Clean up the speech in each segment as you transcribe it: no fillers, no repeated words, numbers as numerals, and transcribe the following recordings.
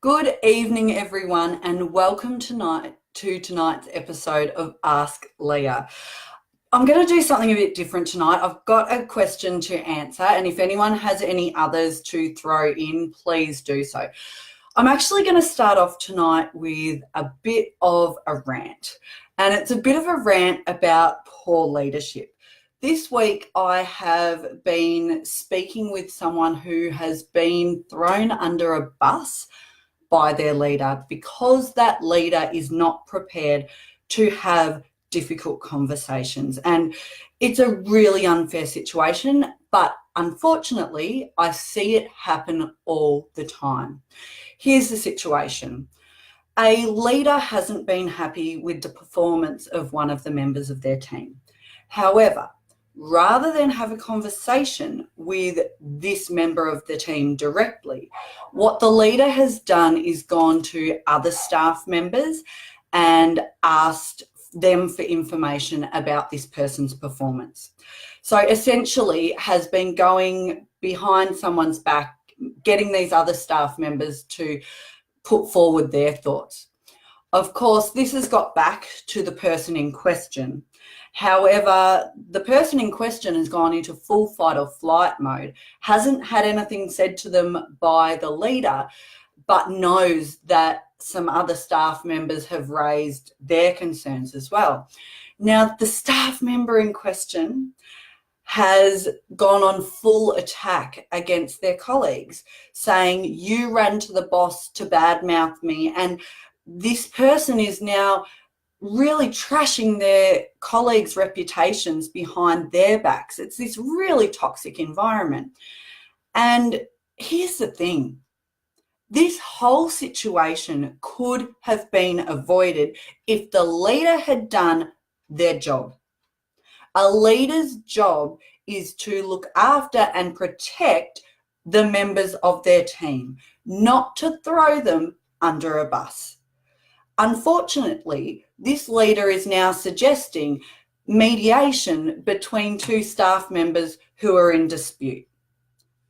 Good evening, everyone, and welcome to tonight's episode of Ask Leah. I'm going to do something a bit different tonight. I've got a question to answer, and if anyone has any others to throw in, please do so. I'm actually going to start off tonight with a bit of a rant, and it's a bit of a rant about poor leadership. This week I have been speaking with someone who has been thrown under a bus by their leader because that leader is not prepared to have difficult conversations. And it's a really unfair situation, but unfortunately, I see it happen all the time. Here's the situation. A leader hasn't been happy with the performance of one of the members of their team. However, rather than have a conversation with this member of the team directly, what the leader has done is gone to other staff members and asked them for information about this person's performance. So essentially has been going behind someone's back, getting these other staff members to put forward their thoughts. Of course, this has got back to the person in question. However, the person in question has gone into full fight or flight mode, hasn't had anything said to them by the leader, but knows that some other staff members have raised their concerns as well. Now, the staff member in question has gone on full attack against their colleagues, saying, "You ran to the boss to badmouth me," and this person is now really trashing their colleagues' reputations behind their backs. It's this really toxic environment. And here's the thing. This whole situation could have been avoided if the leader had done their job. A leader's job is to look after and protect the members of their team, not to throw them under a bus. Unfortunately, this leader is now suggesting mediation between two staff members who are in dispute.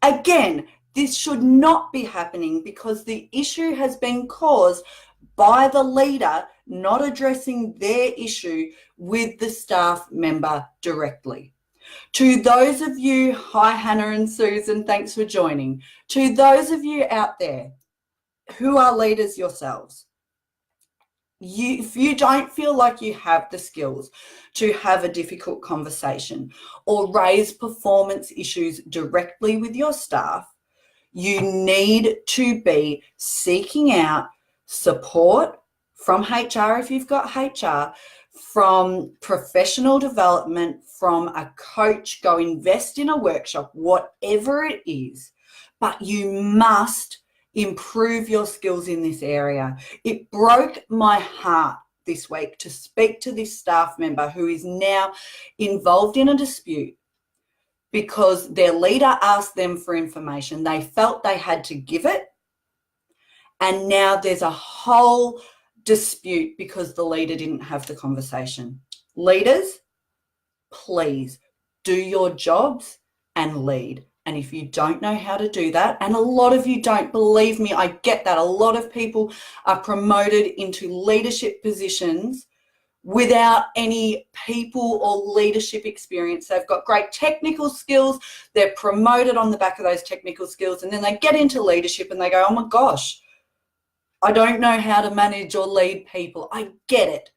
Again, this should not be happening because the issue has been caused by the leader not addressing their issue with the staff member directly. To those of you, hi Hannah and Susan, thanks for joining. To those of you out there who are leaders yourselves, if you don't feel like you have the skills to have a difficult conversation or raise performance issues directly with your staff, you need to be seeking out support from HR if you've got HR, from professional development, from a coach. Go invest in a workshop, whatever it is, but you must improve your skills in this area. It broke my heart this week to speak to this staff member who is now involved in a dispute because their leader asked them for information. They felt they had to give it, and now there's a whole dispute because the leader didn't have the conversation. Leaders, please do your jobs and lead. And if you don't know how to do that, and a lot of you don't, believe me, I get that. A lot of people are promoted into leadership positions without any people or leadership experience. They've got great technical skills. They're promoted on the back of those technical skills. And then they get into leadership and they go, "Oh my gosh, I don't know how to manage or lead people." I get it.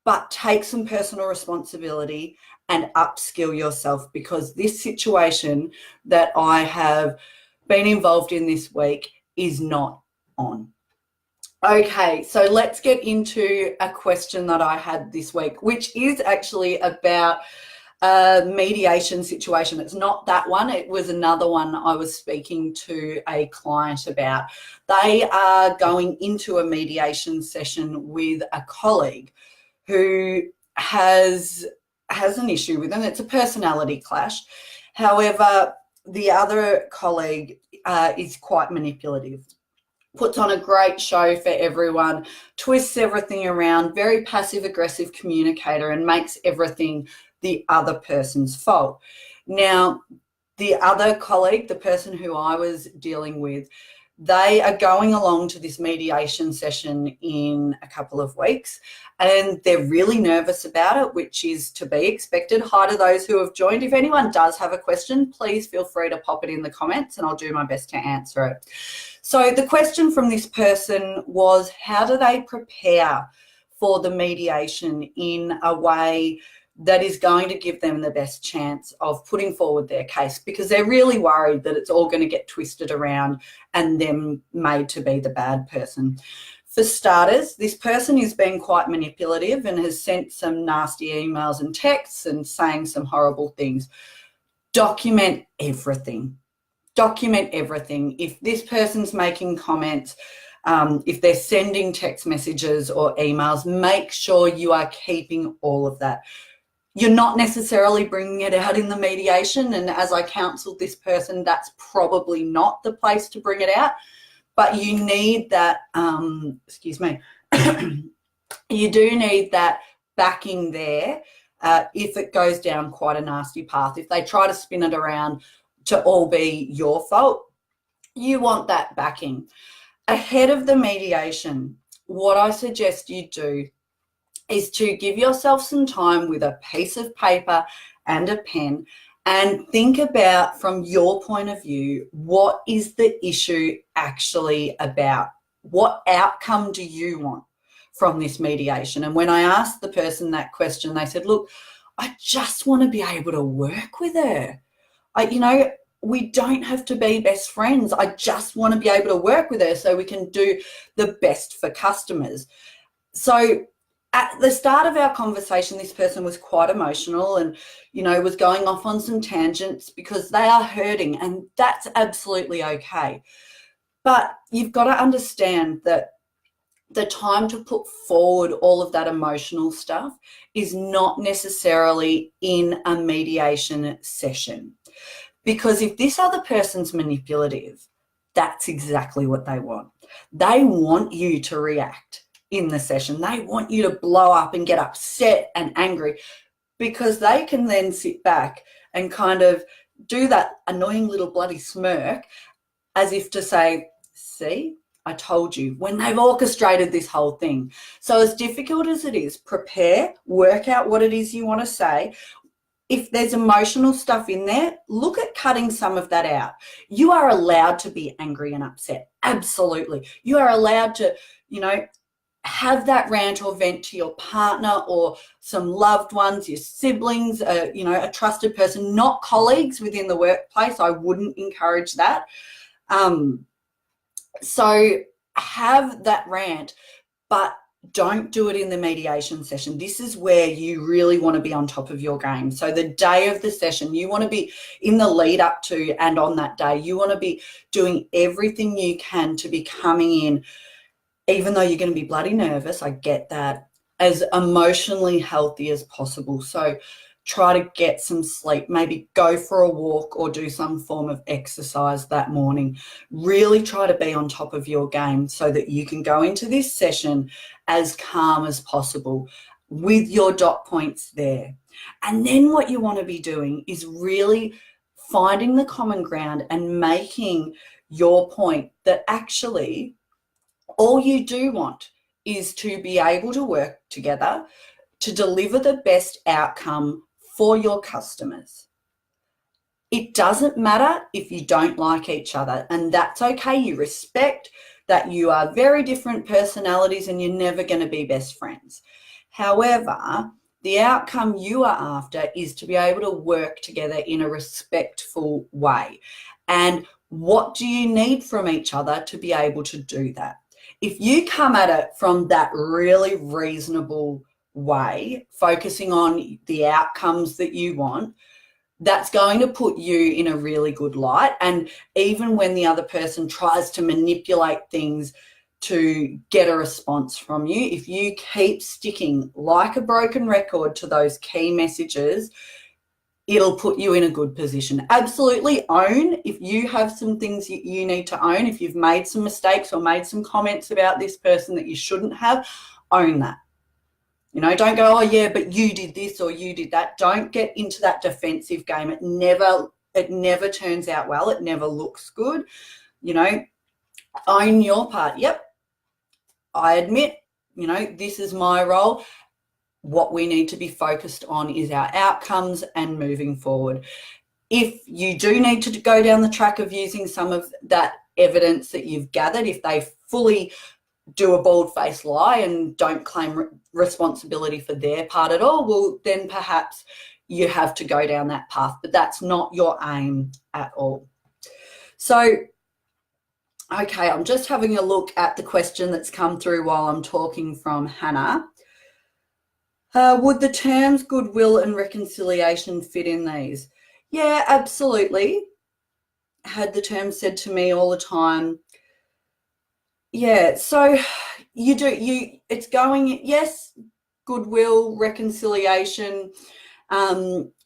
But take some personal responsibility and upskill yourself, because this situation that I have been involved in this week is not on. Okay, so let's get into a question that I had this week, which is actually about a mediation situation. It's not that one. It was another one I was speaking to a client about. They are going into a mediation session with a colleague who has an issue with them. It's a personality clash. However, the other colleague is quite manipulative, puts on a great show for everyone, twists everything around, very passive-aggressive communicator, and makes everything the other person's fault. Now, the other colleague, the person who I was dealing with, They are going along to this mediation session in a couple of weeks, and they're really nervous about it, which is to be expected. Hi to those who have joined. If anyone does have a question, please feel free to pop it in the comments and I'll do my best to answer it. So the question from this person was, how do they prepare for the mediation in a way that is going to give them the best chance of putting forward their case, because they're really worried that it's all going to get twisted around and them made to be the bad person. For starters, this person is being quite manipulative and has sent some nasty emails and texts and saying some horrible things. Document everything. Document everything. If this person's making comments, if they're sending text messages or emails, make sure you are keeping all of that. You're not necessarily bringing it out in the mediation, and as I counseled this person, that's probably not the place to bring it out, but you need that, excuse me, you do need that backing there if it goes down quite a nasty path. If they try to spin it around to all be your fault, you want that backing. Ahead of the mediation, what I suggest you do is to give yourself some time with a piece of paper and a pen and think about, from your point of view, what is the issue actually about? What outcome do you want from this mediation? And when I asked the person that question, they said, look, I just want to be able to work with her. We don't have to be best friends. I just want to be able to work with her so we can do the best for customers. So at the start of our conversation, this person was quite emotional and, was going off on some tangents because they are hurting, and that's absolutely okay. But you've got to understand that the time to put forward all of that emotional stuff is not necessarily in a mediation session. Because if this other person's manipulative, that's exactly what they want. They want you to react in the session. They want you to blow up and get upset and angry, because they can then sit back and kind of do that annoying little bloody smirk as if to say, see, I told you, when they've orchestrated this whole thing. So as difficult as it is, prepare, work out what it is you want to say. If there's emotional stuff in there, look at cutting some of that out. You are allowed to be angry and upset. Absolutely. You are allowed to, have that rant or vent to your partner or some loved ones, your siblings, a trusted person, not colleagues within the workplace. I wouldn't encourage that. So have that rant, but don't do it in the mediation session. This is where you really want to be on top of your game. So the day of the session, you want to be in the lead up to and on that day, you want to be doing everything you can to be coming in, even though you're going to be bloody nervous, I get that, as emotionally healthy as possible. So try to get some sleep, maybe go for a walk or do some form of exercise that morning. Really try to be on top of your game so that you can go into this session as calm as possible with your dot points there. And then what you want to be doing is really finding the common ground and making your point that actually all you do want is to be able to work together to deliver the best outcome for your customers. It doesn't matter if you don't like each other, and that's okay. You respect that you are very different personalities and you're never going to be best friends. However, the outcome you are after is to be able to work together in a respectful way. And what do you need from each other to be able to do that? If you come at it from that really reasonable way, focusing on the outcomes that you want, that's going to put you in a really good light. And even when the other person tries to manipulate things to get a response from you, if you keep sticking like a broken record to those key messages, it'll put you in a good position. Absolutely own if you have some things you need to own. If you've made some mistakes or made some comments about this person that you shouldn't have, own that. Don't go, oh yeah, but you did this or you did that. Don't get into that defensive game. It never turns out well. It never looks good. Own your part. Yep, I admit, this is my role. What we need to be focused on is our outcomes and moving forward. If you do need to go down the track of using some of that evidence that you've gathered, if they fully do a bald-faced lie and don't claim responsibility for their part at all, well, then perhaps you have to go down that path, but that's not your aim at all. So, okay, I'm just having a look at the question that's come through while I'm talking from Hannah. Would the terms goodwill and reconciliation fit in these? Yeah, absolutely. Had the term said to me all the time. Yeah, so it's going, yes, goodwill, reconciliation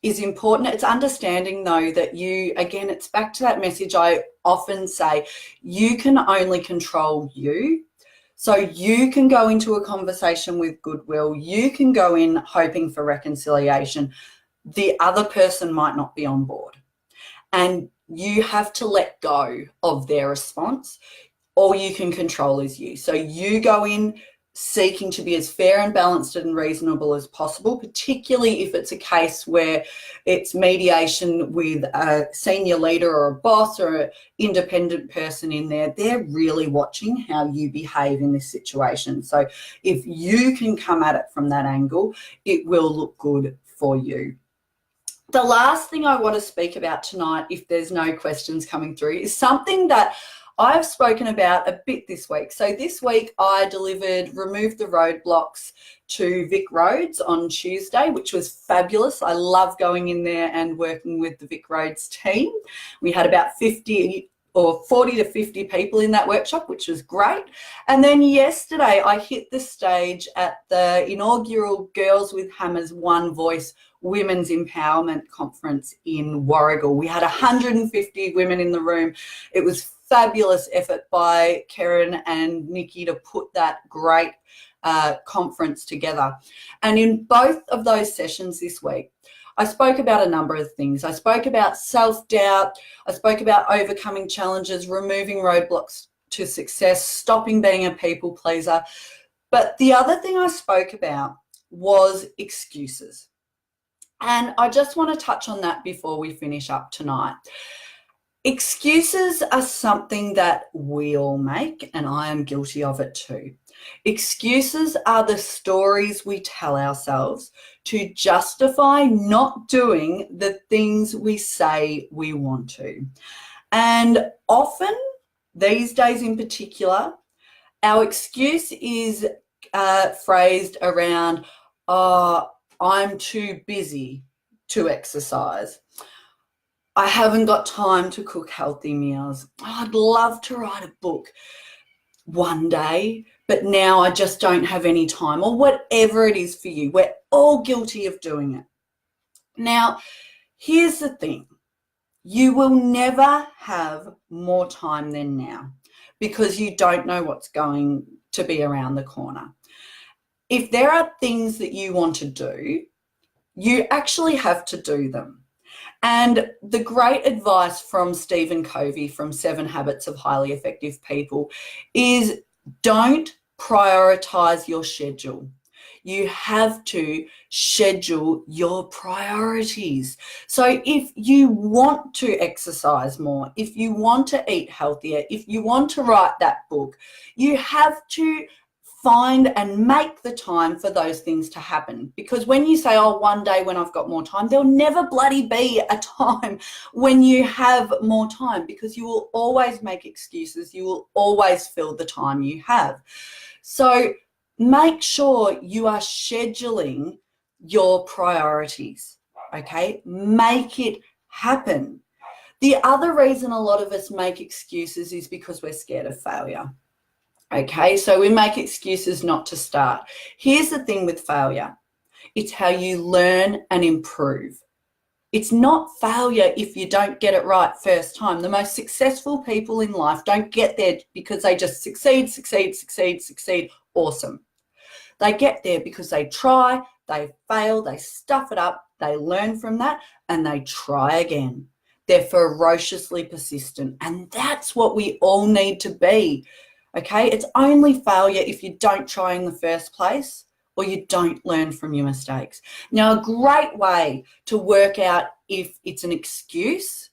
is important. It's understanding, though, that again, it's back to that message I often say, you can only control you. So you can go into a conversation with goodwill, you can go in hoping for reconciliation. The other person might not be on board, and you have to let go of their response. All you can control is you. So you go in seeking to be as fair and balanced and reasonable as possible, particularly if it's a case where it's mediation with a senior leader or a boss or an independent person in there. They're really watching how you behave in this situation. So if you can come at it from that angle, it will look good for you. The last thing I want to speak about tonight, if there's no questions coming through, is something that I've spoken about a bit this week. So this week I delivered Remove the Roadblocks to Vic Roads on Tuesday, which was fabulous. I love going in there and working with the Vic Roads team. We had about 40 to 50 people in that workshop, which was great. And then yesterday I hit the stage at the inaugural Girls with Hammers One Voice Women's Empowerment Conference in Warragul. We had 150 women in the room. It was fabulous effort by Karen and Nikki to put that great conference together. And in both of those sessions this week, I spoke about a number of things. I spoke about self-doubt. I spoke about overcoming challenges, removing roadblocks to success, stopping being a people pleaser. But the other thing I spoke about was excuses. And I just want to touch on that before we finish up tonight. Excuses are something that we all make, and I am guilty of it too. Excuses are the stories we tell ourselves to justify not doing the things we say we want to. And often, these days in particular, our excuse is phrased around, oh, I'm too busy to exercise. I haven't got time to cook healthy meals. I'd love to write a book one day, but now I just don't have any time, or whatever it is for you. We're all guilty of doing it. Now, here's the thing. You will never have more time than now because you don't know what's going to be around the corner. If there are things that you want to do, you actually have to do them. And the great advice from Stephen Covey from 7 Habits of Highly Effective People is don't prioritize your schedule. You have to schedule your priorities. So if you want to exercise more, if you want to eat healthier, if you want to write that book, you have to find and make the time for those things to happen. Because when you say, oh, one day when I've got more time, there'll never bloody be a time when you have more time, because you will always make excuses. You will always fill the time you have. So make sure you are scheduling your priorities, okay? Make it happen. The other reason a lot of us make excuses is because we're scared of failure. Okay, so we make excuses not to start. Here's the thing with failure. It's how you learn and improve. It's not failure if you don't get it right first time. The most successful people in life don't get there because they just succeed. Awesome. They get there because they try, they fail, they stuff it up, they learn from that, and they try again. They're ferociously persistent, and that's what we all need to be, okay? It's only failure if you don't try in the first place or you don't learn from your mistakes. Now, a great way to work out if it's an excuse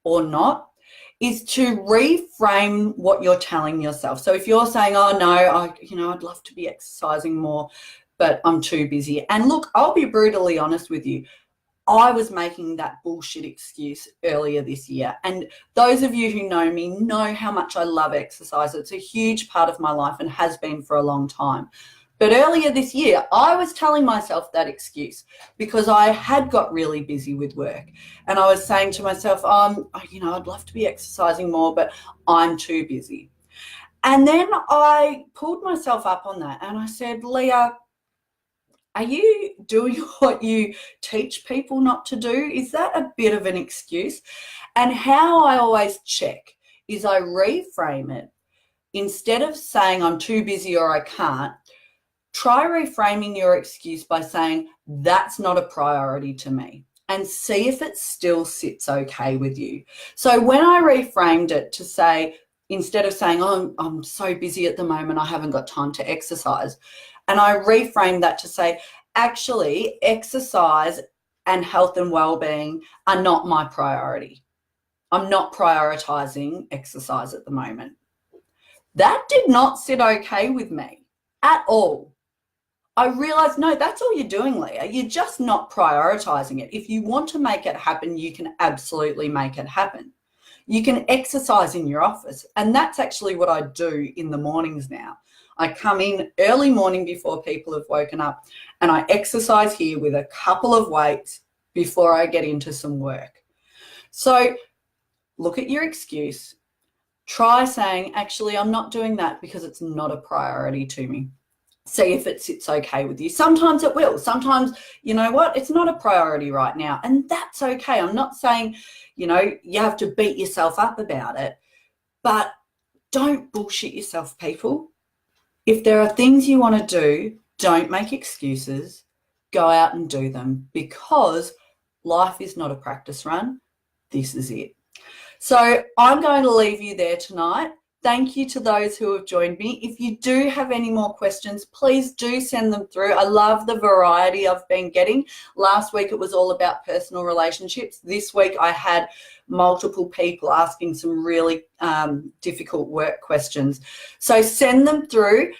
or not is to reframe what you're telling yourself. So if you're saying, oh no, I'd love to be exercising more, but I'm too busy. And look, I'll be brutally honest with you. I was making that bullshit excuse earlier this year. And those of you who know me know how much I love exercise. It's a huge part of my life and has been for a long time. But earlier this year, I was telling myself that excuse because I had got really busy with work. And I was saying to myself, I'd love to be exercising more, but I'm too busy. And then I pulled myself up on that and I said, Leah, are you doing what you teach people not to do? Is that a bit of an excuse? And how I always check is I reframe it. Instead of saying I'm too busy or I can't, try reframing your excuse by saying that's not a priority to me and see if it still sits okay with you. So when I reframed it to say, instead of saying, oh, I'm so busy at the moment, I haven't got time to exercise, and I reframed that to say, actually, exercise and health and well-being are not my priority. I'm not prioritizing exercise at the moment. That did not sit okay with me at all. I realized, no, that's all you're doing, Leah. You're just not prioritizing it. If you want to make it happen, you can absolutely make it happen. You can exercise in your office. And that's actually what I do in the mornings now. I come in early morning before people have woken up and I exercise here with a couple of weights before I get into some work. So look at your excuse. Try saying, actually, I'm not doing that because it's not a priority to me. See if it sits okay with you. Sometimes it will. Sometimes, you know what, it's not a priority right now, and that's okay. I'm not saying, you have to beat yourself up about it, but don't bullshit yourself, people. If there are things you want to do, don't make excuses. Go out and do them because life is not a practice run. This is it. So I'm going to leave you there tonight. Thank you to those who have joined me. If you do have any more questions, please do send them through. I love the variety I've been getting. Last week it was all about personal relationships. This week I had multiple people asking some really difficult work questions. So send them through.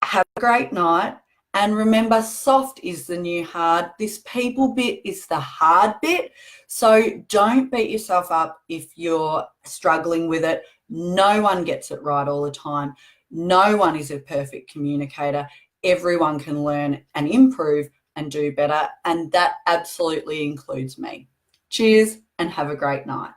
Have a great night. And remember, soft is the new hard. This people bit is the hard bit. So don't beat yourself up if you're struggling with it. No one gets it right all the time. No one is a perfect communicator. Everyone can learn and improve and do better. And that absolutely includes me. Cheers and have a great night.